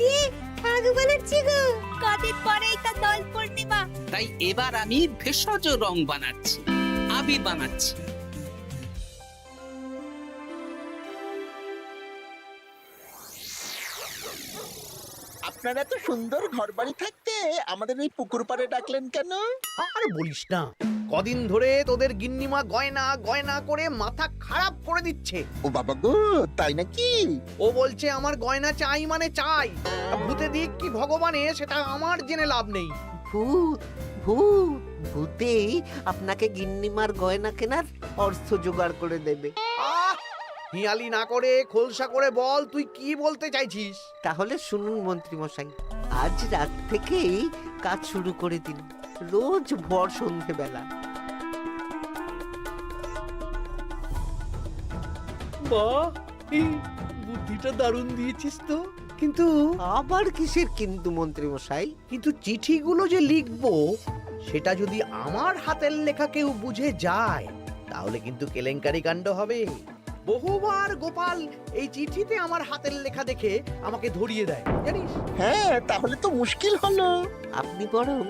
দিয়ে শাক বানাচ্ছি গো। কদিন পরেই তো দোল পূর্ণিমা। তাই এবার আমি ভেষজ রং বানাচ্ছি, আবির বানাচ্ছি। আপনারা এত সুন্দর ঘর বাড়ি থাকতে আমাদের এই পুকুর পাড়ে ডাকলেন কেন? আর বলিস না, কদিন ধরে তোদের গিন্নিমা গয়না গয়না করে মাথা খারাপ করে দিচ্ছে। ও বাবা গো, তাই নাকি? ও বলছে আমার গয়না চাই মানে চাই। ভূতে দিক কি ভগবানে সেটা আমার জেনে লাভ নেই। ভূত ভূত ভূতেই আপনাকে গিন্নিমার গয়না কেনার অর্থ জোগাড় করে দেবে। আহ, হিয়ালি না করে খোলসা করে বল তুই কি বলতে চাইছিস। তাহলে শুনুন মন্ত্রী মশাই, আজ রাত থেকেই কাজ শুরু করে দিন, রোজ ভর সন্ধেবেলা। বাহ, এই বুদ্ধিটা দারুণ দিয়েছিস তো। কিন্তু আবার কিসের কিন্তু মন্ত্রী মশাই? কিন্তু চিঠিগুলো যে লিখবো সেটা যদি আমার হাতের লেখা কেউ বুঝে যায় তাহলে কিন্তু কেলেঙ্কারি কাণ্ড হবে। বহুবার গোপাল এই চিঠিতে আমার হাতের লেখা দেখে আমাকে ধরিয়ে দেয় জানিস। হ্যাঁ, তাহলে তো মুশকিল হলো। আপনি বরং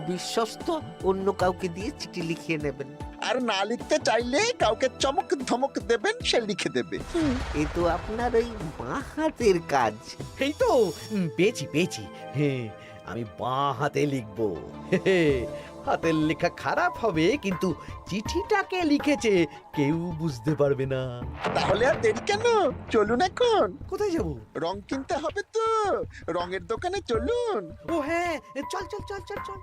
বিশ্বস্ত অন্য কাউকে দিয়ে চিঠি লিখিয়ে নেবেন। আর না লিখতে চাইলে কাউকে চমক ধমক দেবেন, সে লিখে দেবে। এ তো আপনার ওই বাঁ হাতের কাজ। এই তো পেয়েছি পেয়েছি। হ্যাঁ, আমি বাঁ হাতে লিখবো। হে, হাতের লেখা খারাপ হবে কিন্তু চিঠিটাকে লিখেছে কেউ বুঝতে পারবে না। তাহলে আর দেরি কেন, চলুন এখন। কোথায় যাব? রং কিনতে হবে তো, রঙের দোকানে চলুন। ও হ্যাঁ, চল চল চল চল চল।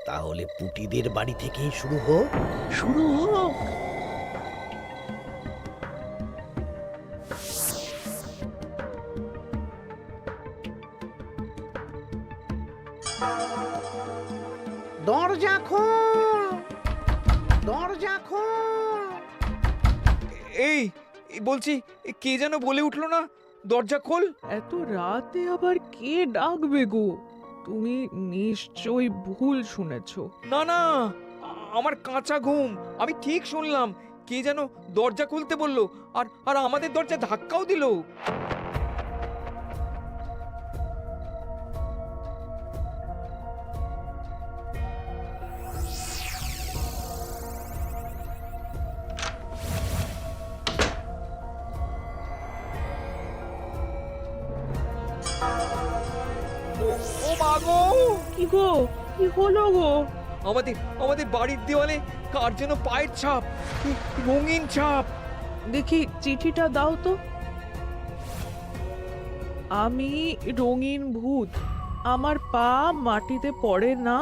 তাহলে পুটিদের বাড়ি থেকেই শুরু হোক। শুরু হোক। দরজা খোল, দরজা খোল। এই বলছি, কে যেন বলে উঠলো না, দরজা খোল। এত রাতে আবার কে ডাকবে গো? তুমি নিশ্চয়ই ভুল শুনেছো। না না, আমার কাঁচা ঘুম, আমি ঠিক শুনলাম। কে যেন দরজা খুলতে বললো, আর আর আমাদের দরজা ধাক্কাও দিল। ও মা গো! কি গো, কি হলো গো? আমাদের আমাদের বাড়ির দেওয়ালে কার যেন পায়ের ছাপ, রঙিন ছাপ। দেখি চিঠিটা দাও তো। আমি রঙিন ভূত, আমার পা মাটিতে পড়ে না।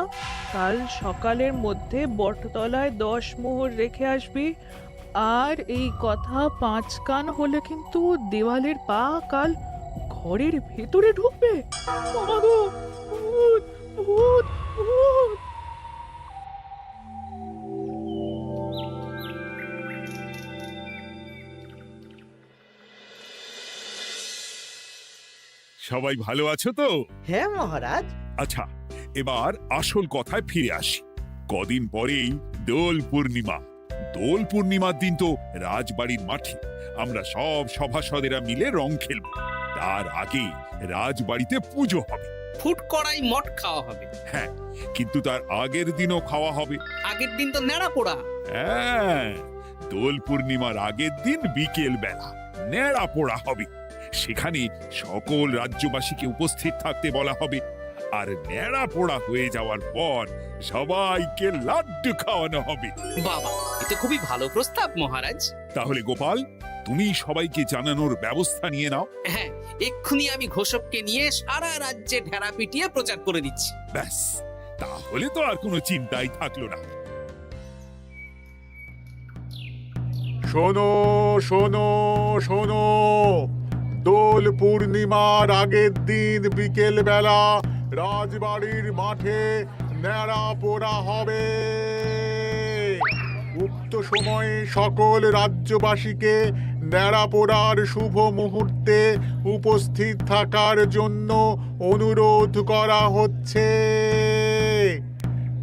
কাল সকালের মধ্যে বটতলায় 10 মোহর রেখে আসবি। আর এই কথা 5 কান হলে কিন্তু দেওয়ালের পা কাল ঘরের ভেতরে ঢুকবে। বাবা গো, ভূত ভূত ভূত। সবাই ভালো আছো তো? হ্যাঁ মহারাজ। আচ্ছা, এবার আসল কথায় ফিরে আসি। কদিন পরেই দোল পূর্ণিমা। দোল পূর্ণিমার দিন তো রাজবাড়ির মাঠে আমরা সব সভাসদেরা মিলে রং খেলব। তার আগে রাজবাড়িতে পুজো হবে। ফুট কড়াই মট খাওয়া হবে। হ্যাঁ, কিন্তু তার আগের দিনও খাওয়া হবে। আগের দিন তো নেড়া পোড়া। হ্যাঁ, দোল পূর্ণিমার আগের দিন বিকেল বেলা নেড়া পোড়া হবে। সেখানে সকল রাজ্যবাসীকে উপস্থিত থাকতে বলা হবে। আর নেড়া পোড়া হয়ে যাওয়ার পর সবাইকে লাড্ডু খাওয়ানো হবে। বাবা, এটা খুবই ভালো প্রস্তাব মহারাজ। তাহলে গোপাল, তুমি সবাইকে জানানোর ব্যবস্থা নিয়ে নাও। হ্যাঁ, এক্ষুনি আমি ঘোষককে নিয়ে সারা রাজ্যে ঢেরা পিটিয়ে প্রচার করে দিচ্ছি। ব্যাস, তাহলে তো আর কোনো চিন্তাই থাকলো না। শোনো শোনো শোনো, দোল পূর্ণিমার আগের দিন বিকেল বেলা রাজবাড়ির মাঠে নেড়া পোড়া হবে। উক্ত সময়ে সকল রাজ্যবাসীকে ন্যাড়া পোড়ার শুভ মুহূর্তে উপস্থিত থাকার জন্য অনুরোধ করা হচ্ছে।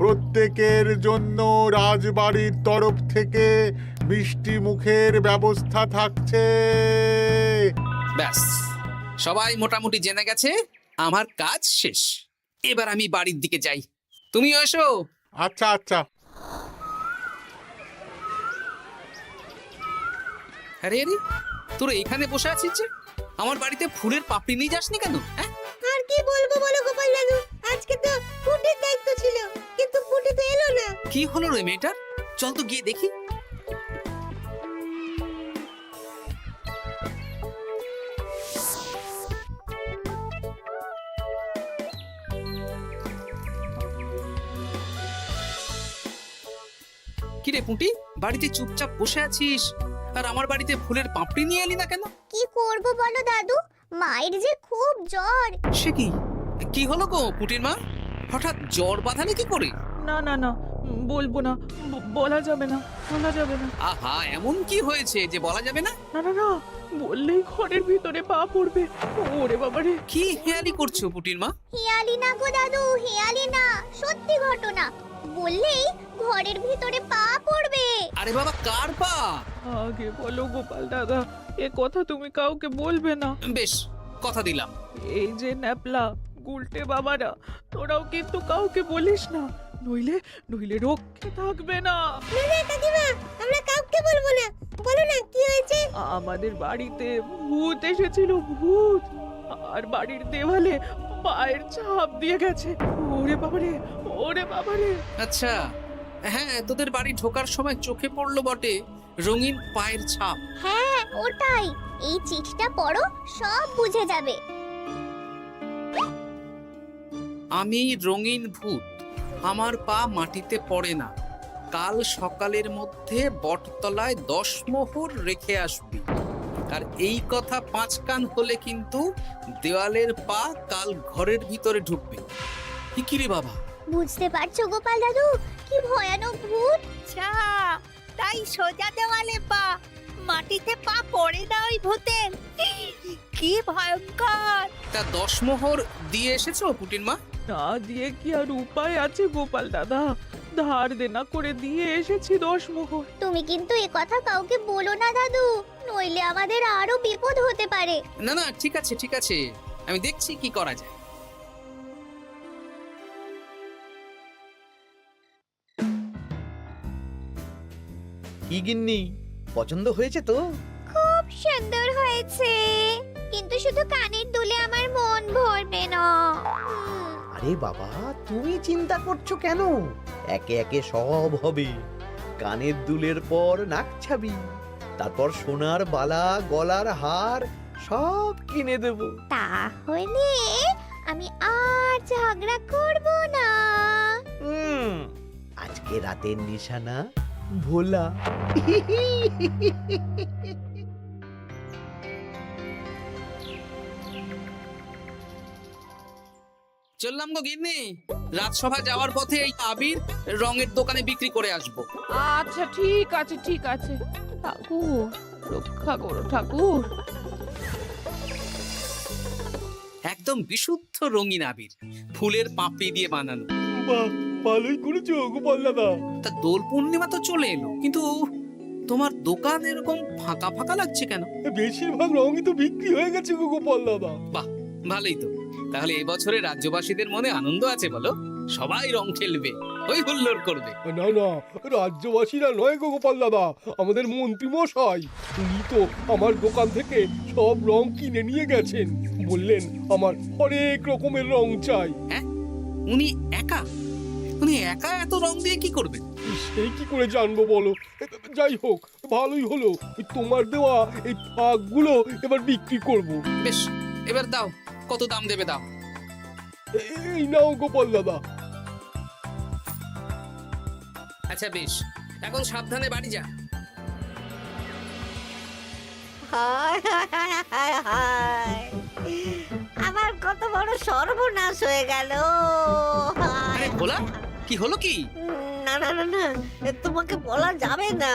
প্রত্যেকের জন্য রাজবাড়ির তরফ থেকে মিষ্টি মুখের ব্যবস্থা থাকছে। ব্যাস, সবাই মোটামুটি জেনে গেছে আমার কাজ শেষ। এবার আমি বাড়ির দিকে যাই, তুমিও এসো। আচ্ছা আচ্ছা। আরে আরে, তোরা এখানে বসে আছিস যে? আমার বাড়িতে ফুলের পাপড়ি নিয়ে যাসনি কেন? হ্যাঁ, আর কি বলবো বলো গোপাল দাদু, আজকে তো ফুটের দায়িত্ব ছিল, কিন্তু ফুটে তো এলো না। কি হলো রে মেয়েটার? চল তো গিয়ে দেখি। কিরে পুঁটি, বাড়িতে চুপচাপ বসে আছিস আর আমার বাড়িতে ফুলের পাপড়ি নিয়ে এলি না কেন? কি করব বলো দাদু, মায়ের যে খুব জ্বর। সে কি, কি হলো গো পুঁটির মা? হঠাৎ জ্বর বাঁধালে কি করে? না না না, বলবো না, বলা যাবে না, বলা যাবে না। আহা, এমন কি হয়েছে যে বলা যাবে না? না না না, বললেই ঘরের ভিতরে পা পড়বে। ওরে বাবারে! কি হেয়ালি করছো পুঁটির মা? হেয়ালি না গো দাদু, হেয়ালি না, সত্যি ঘটনা। বললেই ঘরের ভিতরে পা পড়বে। আরে বাবা, কার পা? আগে বলো গোপাল দাদা, এ কথা তুমি কাউকে বলবে না। বেশ, কথা দিলাম। এই যে ন্যাপলা গুলটে বাবারা, তোরাও কিন্তু কাউকে বলিস না, নইলে নইলে রক্ষে থাকবে না। না না কাকিমা, আমরা কাউকে বলবো না। বলো না কি হয়েছে? আমাদের বাড়িতে ভূত এসেছিল, ভূত, আর বাড়ির দেওয়ালে পায়ের ছাপ দিয়ে গেছে। ওরে বাবারে, ওরে বাবারে! আচ্ছা, হ্যাঁ, তোদের বাড়ি ঢোকার সময় চোখে পড়লো বটে রঙিন পায়ের ছাপ। হ্যাঁ ওটাই, এই চিঠিটা পড়ো, সব বুঝে যাবে। আমি রঙিন ভূত, আমার পা মাটিতে পড়ে না। কাল সকালের মধ্যে বটতলায় 10 মোহর রেখে আসবি। আর এই কথা 5 কান হলে কিন্তু দেওয়ালের পা কাল ঘরের ভিতরে ঢুকবে। কি রে বাবা? বুঝতে পারছো গোপাল দাদু, কি ভয়ানক ভূত। যা, তাই সোজা দেওয়ালে পা, মাটিতে পা পড়ে না ওই ভূতের। কি ভয়ঙ্কর! তা 10 মোহর দিয়ে এসেছো পুটির মা? না দিয়ে কি আর উপায় আছে গোপাল দাদা? ধার দেনা করে দিয়ে এসেছি 10 মোহর। তুমি কিন্তু এ কথা কাউকে বলো না দাদু, নইলে আমাদের আরো বিপদ হতে পারে। না না, ঠিক আছে ঠিক আছে, আমি দেখছি কি করা যায়। কি গিন্নি, পছন্দ হয়েছে তো? খুব সুন্দর হয়েছে, কিন্তু শুধু কানের দুলে আমার মন ভরবে না। আরে বাবা, তুমি চিন্তা করছো কেন? একে একে সব হবে। কানের দুলের পর নাক ছাবি, তারপর সোনার বালা, গলার হার সব কিনে দেব। তাহলে আমি আর ঝগড়া করব না। আজকে রাতের নিশানা ভোলা। চললাম গো গিন্নি, রাজসভা যাওয়ার পথে এই আবির রঙের দোকানে বিক্রি করে আসবো। আচ্ছা ঠিক আছে, ঠিক আছে। ঠাকুর রক্ষা করো ঠাকুর। একদম বিশুদ্ধ রঙিন আবির, ফুলের পাপড়ি দিয়ে বানানো। ভালোই করেছো গোপাল দাদা। তা দোল পূর্ণিমা তো চলে এলো, কিন্তু তোমার দোকান এরকম ফাঁকা ফাঁকা লাগছে কেন? বেশিরভাগ রঙই তো বিক্রি হয়ে গেছে গো গোপাল দাদা। বাহ, ভালোই তো। তাহলে এবছরে রাজ্যবাসীদের মনে আনন্দ আছে বলো? সবাই রং খেলবে, ওই হুল্লোড় করবে। না না, রাজ্যবাসীরা নয় গো গোপাল দাদা, আমাদের মন্ত্রী মশাই, উনি তো আমার দোকান থেকে সব রং কিনে নিয়ে গেছেন। বললেন আমার হরেক রকমের রং চাই। হ্যাঁ, উনি একা? উনি একা এত রং দিয়ে কি করবেন? সেই কি করে জানবো বলো? যাই হোক, ভালোই হলো, তোমার দেওয়া এই ফাঁকগুলো এবার বিক্রি করব। বেশ, এবার দাও, কত দাম দেবে দাও। এই নাও গোপাল দাদা। আচ্ছা বেশ, এখন সাবধানে বাড়ি যা। হায় হায় হায় হায়, আমার কত বড় সর্বনাশ হয়ে গেল। আরে ভোলা, কি হলো কি? না না না না, তোমাকে বলা যাবে না।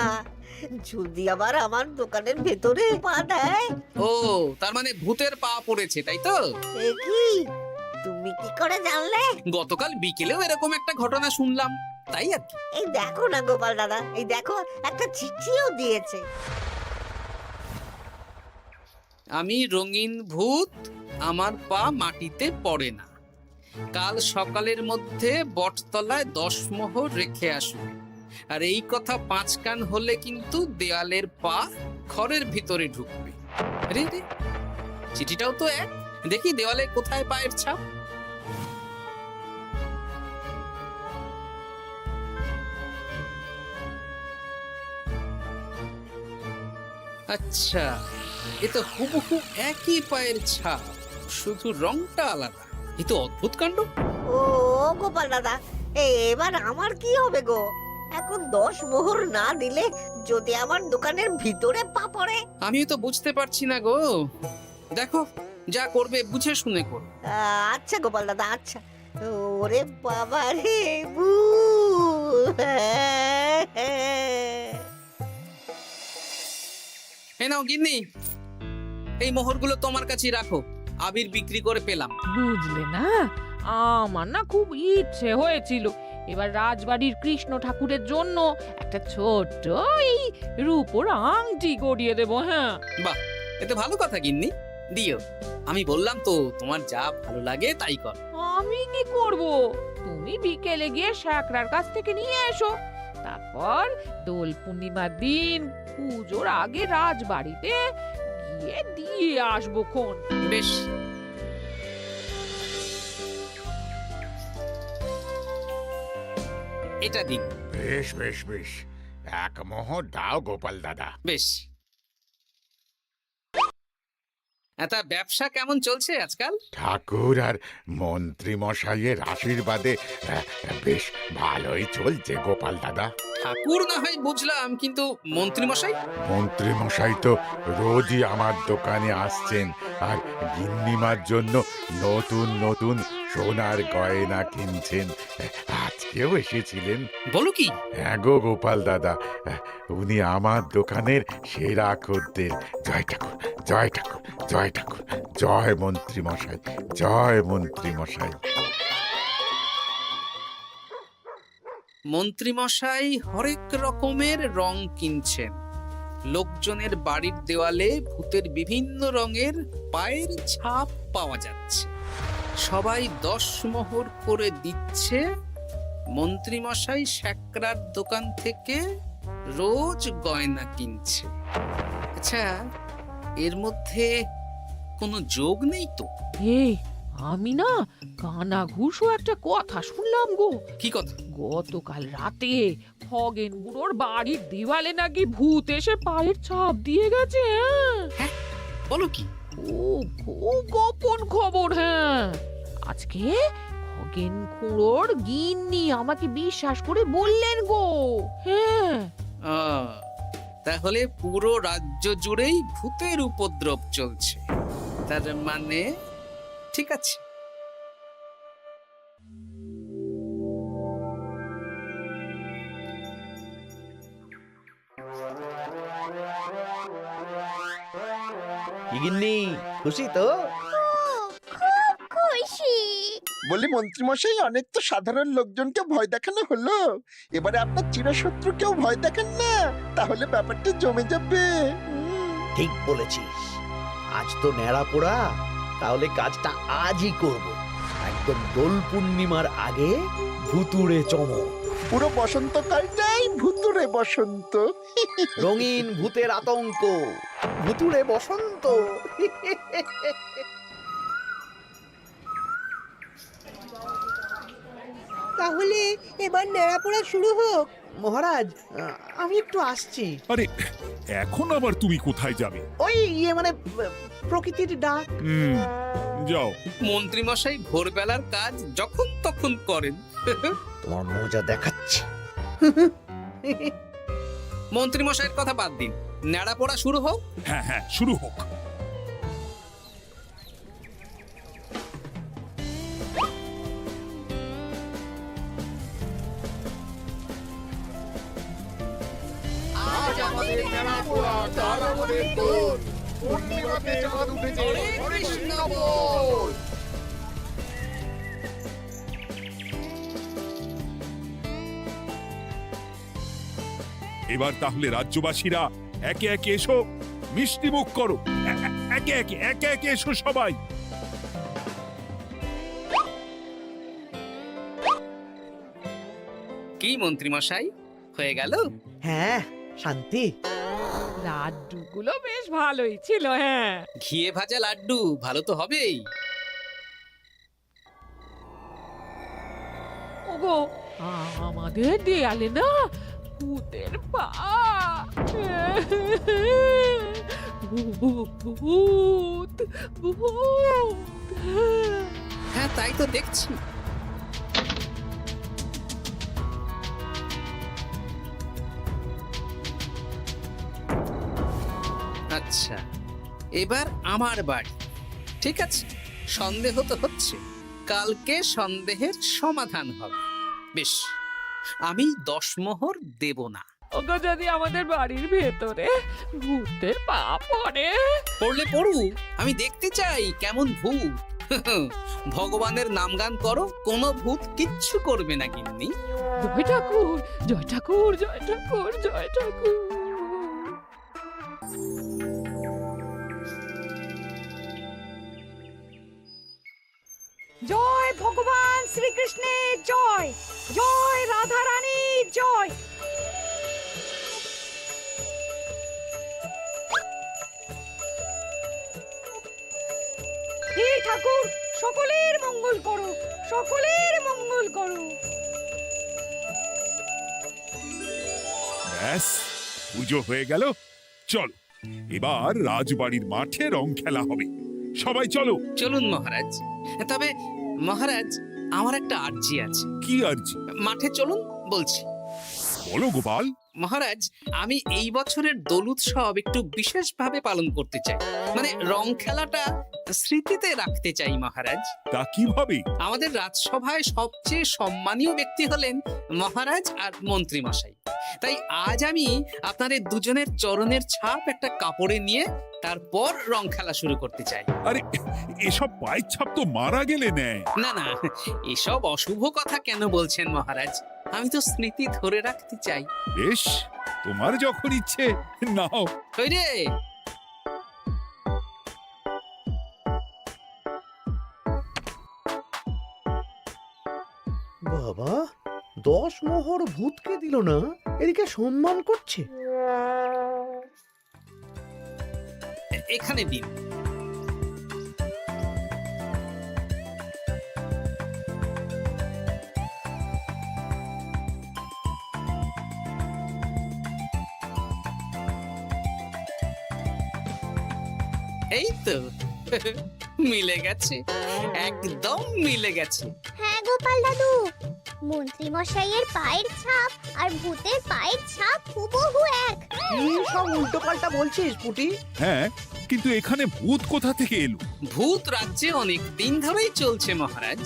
যদি আবার আমার দোকানের ভেতরে পা দেয়। ও, তার মানে ভূতের পা পড়েছে, তাই তো? এ কি, তুমি কি করে জানলে? গতকাল বিকেলেও এরকম একটা ঘটনা শুনলাম, তাই আর কি। এই দেখো না গোপাল দাদা, এই দেখো একটা চিঠিও দিয়েছে। আমি রঙিন ভূত, আমার পা মাটিতে পড়ে না, কাল সকালের মধ্যে বটতলায় 10 মোহর রেখে আসবে। আর এই কথা 5 কান হলে কিন্তু দেয়ালের পা ঘরের ভিতরে ঢুকবে। রে রে, চিঠিটাও তো এক। দেখি দেওয়ালে কোথায় পায়ের ছাপ। আচ্ছা, এ তো হুবহু একই পায়ের ছাপ, শুধু রংটা আলাদা। এ তো অদ্ভুত কাণ্ড। ও গোপাল দাদা, এবার আমার কি হবে গো? এখন 10 মোহর না দিলে যদি আমার দোকানের ভিতরে পা পড়ে? আমিও তো বুঝতে পারছি না গো। দেখো, যা করবে বুঝে শুনে করো। আচ্ছা গোপাল দাদা, আচ্ছা। ওরে বাবা রে, বু এই নাও গিন্নি, এই মোহরগুলো তোমার কাছেই রাখো, আবির বিক্রি করে পেলাম। বুঝলে না, আমার না খুব ইচ্ছে হয়েছিল এবার রাজবাড়ির কৃষ্ণ ঠাকুরের জন্য একটা ছোট্ট এই রূপোর আংটি গড়িয়ে দেবো। হ্যাঁ, বাহ, এতে ভালো কথা গিন্নি, দিও। আমি বললাম তো, তোমার যা ভালো লাগে তাই কর। আমি কি করব? তুমি বিকেলে গিয়ে শ্যাকরার কাছ থেকে নিয়ে এসো, তারপর দোল পূর্ণিমার দিন পুজোর আগে রাজবাড়িতে গিয়ে দিয়ে আসবো খন। বেশ, এটা দিন। বেশ বেশ বেশ, 1 মোহর দাও গোপাল দাদা। বেশ। তা ব্যবসা কেমন চলছে আজকাল? ঠাকুর আর মন্ত্রী মশাইয়ের আশীর্বাদে বেশ ভালোই চলছে গোপাল দাদা। ঠাকুর না হয় বুঝলাম, কিন্তু মন্ত্রী মশাই? মন্ত্রী মশাই তো রোজই আমার দোকানে আসছেন আর গিন্নিমার জন্য নতুন নতুন সোনার গয়না কিনছেন। আজকেও এসেছিলেন। বলো কি? হ্যাঁ গো গোপাল দাদা, উনি আমার দোকানের সেরা খদ্দের। জয় ঠাকুর, জয় ঠাকুর, জয় ঠাকুর, জয় মন্ত্রী মশাই, জয় মন্ত্রী মশাই। মন্ত্রী মশাই হরেক রকমের রং কিনছেন। লোকজনের বাড়ির দেওয়ালে ভূতের বিভিন্ন রঙের পায়ের ছাপ পাওয়া যাচ্ছে। সবাই 10 মোহর করে দিচ্ছে। মন্ত্রী মশাই শ্যাকরার দোকান থেকে রোজ গয়না কিনছে। আচ্ছা, এর মধ্যে কোনো যোগ নেই তো? এই, আমি না কানা ঘুষো একটা কথা শুনলাম গো। কি কথা? গতকাল রাতে খগেন বুড়োর বাড়ির দেওয়ালে নাকি ভূত এসে পায়ের ছাপ দিয়ে গেছে। হ্যাঁ, বলো কি? ও খুব গোপন খবর। হ্যাঁ, আজকে খগেন খুড়োর গিন্নি আমাকে বিশ্বাস করে বললেন গো। হ্যাঁ, তাহলে পুরো রাজ্য জুড়েই ভূতের উপদ্রব চলছে। তার মানে ঠিক আছে। গিন্নি, খুশি তো? খুব খুশি। বলি মন্ত্রী মশাই, অনেক তো সাধারণ লোকজনকে ভয় দেখানো হলো, এবারে আপনার চিরশত্রুকেও ভয় দেখান না, তাহলে ব্যাপারটা জমে যাবে। ঠিক বলেছিস, আজ তো ন্যাড়া পোড়া, তাহলে কাজটা আজই করব। একদম দোল পূর্ণিমার আগে ভুতুড়ে চমক। পুরো বসন্তকালটাই ভুতুরে বসন্ত। রঙিন ভূতের আতঙ্ক, ভুতুড়ে বসন্ত। তাহলে এবার নেড়াপোড়া শুরু হোক। মহারাজ, আমি একটু আসছি। আরে, এখন আবার তুমি কোথায় যাবে? ওই মানে প্রকৃতির ডাক। যাও। মন্ত্রী মশাই ভোরবেলার কাজ যখন তখন করেন। তোমার মজা দেখাচ্ছে। মন্ত্রী মশাইয়ের কথা বাদ দিন, ন্যাড়া পড়া শুরু হোক। হ্যাঁ হ্যাঁ, শুরু হোক। আজ আমাদের আমাদের দোল পূর্ণিমাতে চাঁদ উঠেছে হরে কৃষ্ণ বল। এবার তাহলে রাজ্যবাসীরা একে একে এসো, মিষ্টি মুখ করো। একে একে এসো সবাই। কি মন্ত্রী মশাই, হয়ে গেল? হ্যাঁ, শান্তি। লাড্ডুগুলো বেশ ভালোই ছিল। হ্যাঁ, ঘিয়ে ভাজা লাড্ডু ভালো তো হবেই। ওগো, আমাদের দেয়ালে না ভূতের পা। ভূত ভূত। হ্যাঁ, তাই তো দেখছি। আচ্ছা, এবার আমার বাড়ি। ঠিক আছে, সন্দেহ তো হচ্ছে, কালকে সন্দেহের সমাধান হবে। বেশ, আমি 10 মোহর দেব না। ওগো, যদি আমাদের বাড়ির ভেতরে ভূতের পা পড়ে? পড়লে পড়ুক, আমি দেখতে চাই কেমন ভূত। ভগবানের নামগান করো, কোনো ভূত কিচ্ছু করবে না গিন্নি। জয় ঠাকুর, জয় ঠাকুর, জয় ঠাকুর, জয় ঠাকুর। জয় ভগবান শ্রীকৃষ্ণের জয়, জয় রাধা রানীর জয়। হে ঠাকুর, সকলের মঙ্গল করো, সকলের মঙ্গল করো। ব্যাস, পুজো হয়ে গেল। চলো, এবার রাজবাড়ির মাঠে রং খেলা হবে। সবাই চলো। চলুন মহারাজ। তবে মহারাজ, আমার একটা আর্জি আছে। কি আরজি? মাঠে চলুন বলছি। বলো গোপাল। মহারাজ, আমি এই বছরের দোল উৎসব একটু বিশেষভাবে পালন করতে চাই। মানে রং খেলাটা স্মৃতিতে রাখতে চাই মহারাজ। তা কিভাবে? আমাদের রাজসভায় সবচেয়ে সম্মানীয় ব্যক্তি হলেন মহারাজ আর মন্ত্রী মশাই। তাই আজ আমি আপনাদের দুজনের চরণের ছাপ একটা কাপড়ে নিয়ে তারপর রং খেলা শুরু করতে চাই। আরে, এসব পায়ের ছাপ তো মারা গেলে নেয়। না না, এসব অশুভ কথা কেন বলছেন মহারাজ? আমি তো স্মৃতি ধরে রাখতে চাই। বেশ, তোমার যখন ইচ্ছে নাও। ওই রে, বাবা, 10 মোহর ভূতকে দিল না, এদিকে সম্মান করছে। এখানে দিন। এই তো মিলে গেছে, একদম মিলে গেছে। হ্যাঁ গোপাল দাদু, মন্ত্রী মশাইয়ের পায়ের ছাপ আর ভূতের পায়ের ছাপ হুবহু এক। কি সব উল্টো পাল্টা বলছিস পুটি? হ্যাঁ, কিন্তু এখানে ভূত কোথা থেকে এলো? ভূত রাজ্যে অনেক দিন ধরেই চলছে মহারাজ।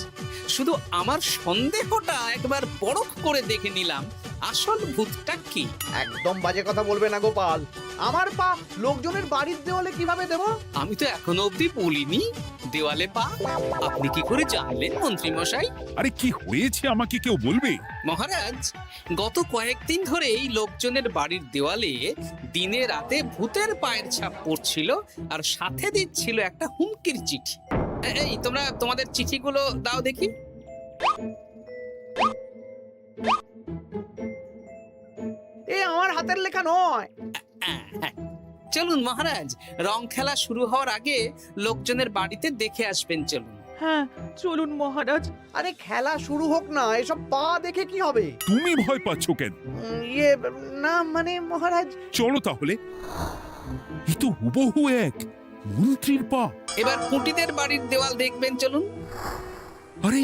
শুধু আমার সন্দেহটা একবার পরখ করে দেখে নিলাম, আসল ভূতটা কি। একদম বাজে কথা বলবে না গোপাল। আমার পা লোকজনের বাড়ির দেওয়ালে কিভাবে দেব? আমি তো এখনো অবধি বলিনি দেওয়ালে পা। আপনি কি করে জানলেন মন্ত্রী মশাই? আরে, কি হয়েছে আমাকে কেউ বলবে? মহারাজ, গত কয়েকদিন ধরেই লোকজনের বাড়ির দেওয়ালে দিনে রাতে ভূতের পায়ের ছাপ পড়ছিল, আর সাথে দিচ্ছিল একটা হুমকির চিঠি। এই, তোমরা তোমাদের চিঠিগুলো দাও দেখি। এ আমার হাতের লেখা নয়। হ্যাঁ, চলুন মহারাজ, রং খেলা শুরু হওয়ার আগে লোকজনের বাড়িতে দেখে আসবেন। চলুন। হ্যাঁ, চলুন মহারাজ। আরে খেলা শুরু হোক না, এসব পা দেখে কি হবে? তুমি ভয় পাচ্ছ কেন? ইয়ে, না মানে মহারাজ। চলো তাহলে। এ তো হুবহু এক মন্ত্রীর পা। এবার পুঁটিদের বাড়ির দেওয়াল দেখবেন। চলুন। আরে,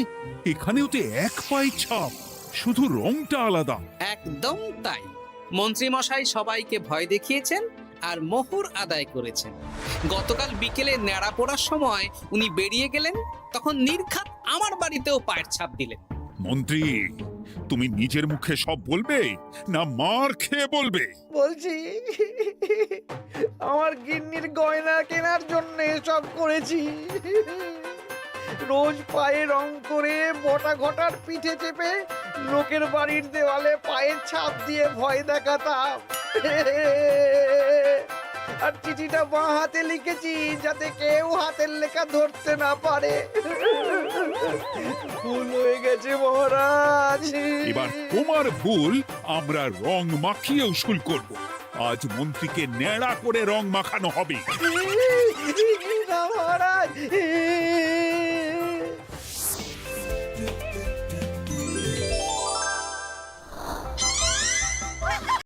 এখানেও তো এক পায়ের ছাপ, শুধু রংটা আলাদা। একদম তাই। মন্ত্রী মশাই সবাইকে ভয় দেখিয়েছেন আর মোহর আদায় করেছেন। গতকাল বিকেলে নেড়া পড়ার সময় উনি বেরিয়ে গেলেন, তখন নির্ঘাত আমার বাড়িতেও পায়ের ছাপ দিলেন। মন্ত্রী, তুমি নিজের মুখে সব বলবে না মার খেয়ে বলবে? বলছি, আমার গিন্নির গয়না কেনার জন্য সব করেছি। রোজ পায়ে রং করে বটা ঘটার পিঠে চেপে লোকের বাড়ির দেওয়ালে পায়ের ছাপ দিয়ে ভয় দেখাতাম। আর চিঠিটা বাঁ হাতে লিখেছি যাতে কেউ হাতের লেখা ধরতে না পারে। ভুল হয়ে গেছে মহারাজ। এবার তোমার ভুল আমরা রং মাখিয়ে উসুল করব। আজ মন্ত্রীকে ন্যাড়া করে রং মাখানো হবে। না মহারাজ,